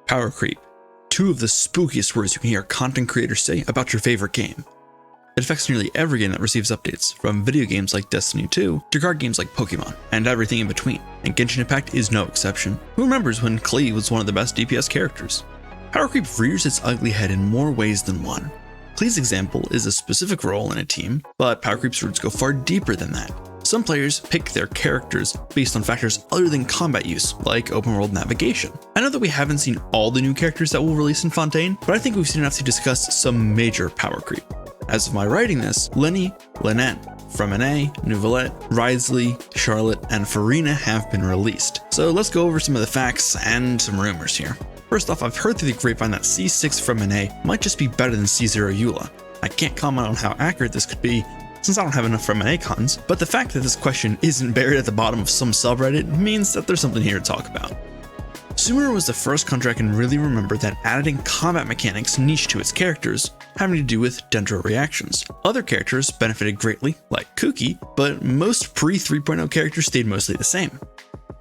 Power creep. Two of the spookiest words you can hear content creators say about your favorite game. It affects nearly every game that receives updates, from video games like Destiny 2 to card games like Pokemon, and everything in between, and Genshin Impact is no exception. Who remembers when Kaeya was one of the best DPS characters? Power creep rears its ugly head in more ways than one. Kaeya's example is a specific role in a team, but power creep's roots go far deeper than that. Some players pick their characters based on factors other than combat use, like open world navigation. I know that we haven't seen all the new characters that will release in Fontaine, but I think we've seen enough to discuss some major power creep. As of my writing this, Neuvilette, Freminet, Neuvilette, Wriothesley, Charlotte, and Freminet have been released. So let's go over some of the facts and some rumors here. First off, I've heard through the grapevine that C6 Freminet might just be better than C0 Eula. I can't comment on how accurate this could be, since I don't have enough Freminet cons, but the fact that this question isn't buried at the bottom of some subreddit means that there's something here to talk about. Sumeru was the first country I can really remember that added in combat mechanics niche to its characters, having to do with dendro reactions. Other characters benefited greatly, like Kuki, but most pre-3.0 characters stayed mostly the same.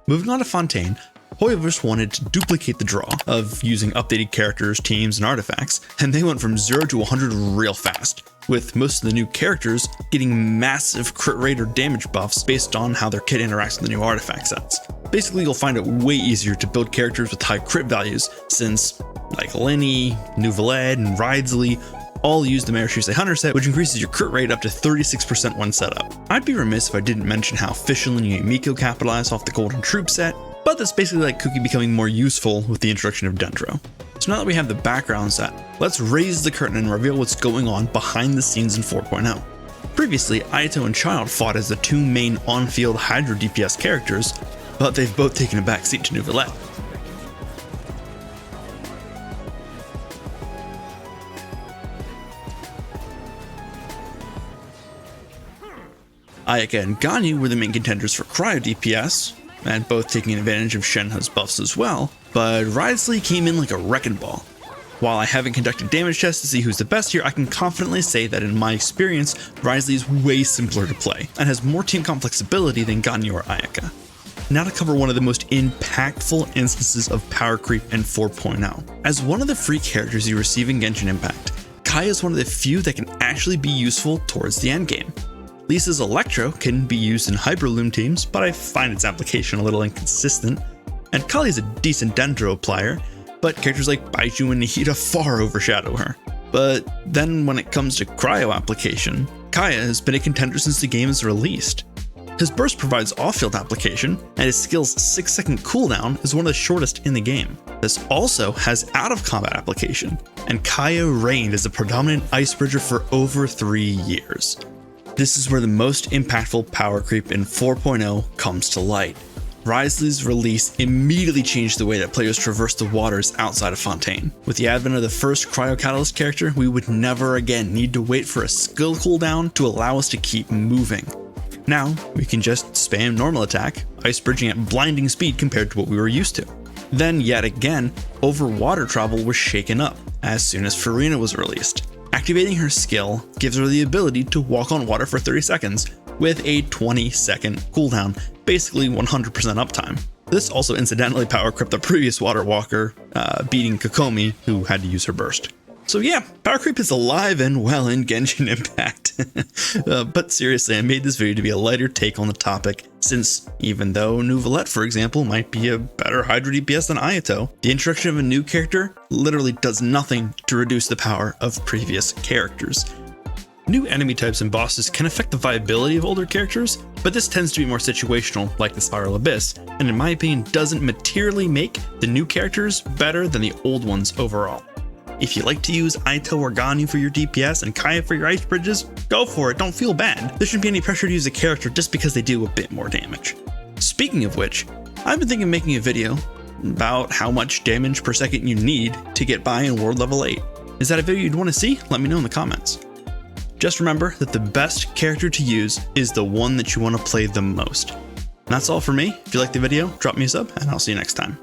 Moving on to Fontaine, Hoyoverse wanted to duplicate the draw of using updated characters, teams, and artifacts, and they went from 0 to 100 real fast, with most of the new characters getting massive crit rate or damage buffs based on how their kit interacts with the new artifact sets. Basically, you'll find it way easier to build characters with high crit values, since like Lenny, Neuvilette, and Wriothesley all use the Marechaussee Hunter set, which increases your crit rate up to 36% when set up. I'd be remiss if I didn't mention how Fischl and Yumiko capitalize off the Golden Troop set, but that's basically like Kuki becoming more useful with the introduction of Dendro. So now that we have the background set, let's raise the curtain and reveal what's going on behind the scenes in 4.0. Previously, Ayato and Child fought as the two main on-field Hydra DPS characters, but they've both taken a backseat to Neuvilette. Ayaka and Ganyu were the main contenders for Cryo DPS, and both taking advantage of Shenhe's buffs as well, but Wriothesley came in like a wrecking ball. While I haven't conducted damage tests to see who's the best here, I can confidently say that in my experience, Wriothesley is way simpler to play, and has more team comp flexibility than Ganyu or Ayaka. Now to cover one of the most impactful instances of power creep in 4.0. As one of the free characters you receive in Genshin Impact, Kaeya is one of the few that can actually be useful towards the endgame. Lisa's Electro can be used in Hyperloom teams, but I find its application a little inconsistent, and Kali is a decent Dendro applier, but characters like Baiju and Nihita far overshadow her. But then when it comes to Cryo application, Kaeya has been a contender since the game is released. His burst provides off-field application, and his skill's 6-second cooldown is one of the shortest in the game. This also has out-of-combat application, and Kaeya reigned as the predominant icebridger for over 3 years. This is where the most impactful power creep in 4.0 comes to light. Wriothesley's release immediately changed the way that players traverse the waters outside of Fontaine. With the advent of the first Cryo Catalyst character, we would never again need to wait for a skill cooldown to allow us to keep moving. Now, we can just spam normal attack, ice bridging at blinding speed compared to what we were used to. Then yet again, over water travel was shaken up as soon as Freminet was released. Activating her skill gives her the ability to walk on water for 30 seconds with a 20-second cooldown, basically 100% uptime. This also incidentally power crept the previous water walker, beating Kokomi, who had to use her burst. So yeah, power creep is alive and well in Genshin Impact. But seriously, I made this video to be a lighter take on the topic, since even though Neuvilette, for example, might be a better Hydra DPS than Ayato, the introduction of a new character literally does nothing to reduce the power of previous characters. New enemy types and bosses can affect the viability of older characters, but this tends to be more situational, like the Spiral Abyss, and in my opinion doesn't materially make the new characters better than the old ones overall. If you like to use Ayato or Ganyu for your DPS and Kaeya for your ice bridges, go for it, don't feel bad. There shouldn't be any pressure to use a character just because they do a bit more damage. Speaking of which, I've been thinking of making a video about how much damage per second you need to get by in World Level 8. Is that a video you'd want to see? Let me know in the comments. Just remember that the best character to use is the one that you want to play the most. And that's all for me. If you liked the video, drop me a sub, and I'll see you next time.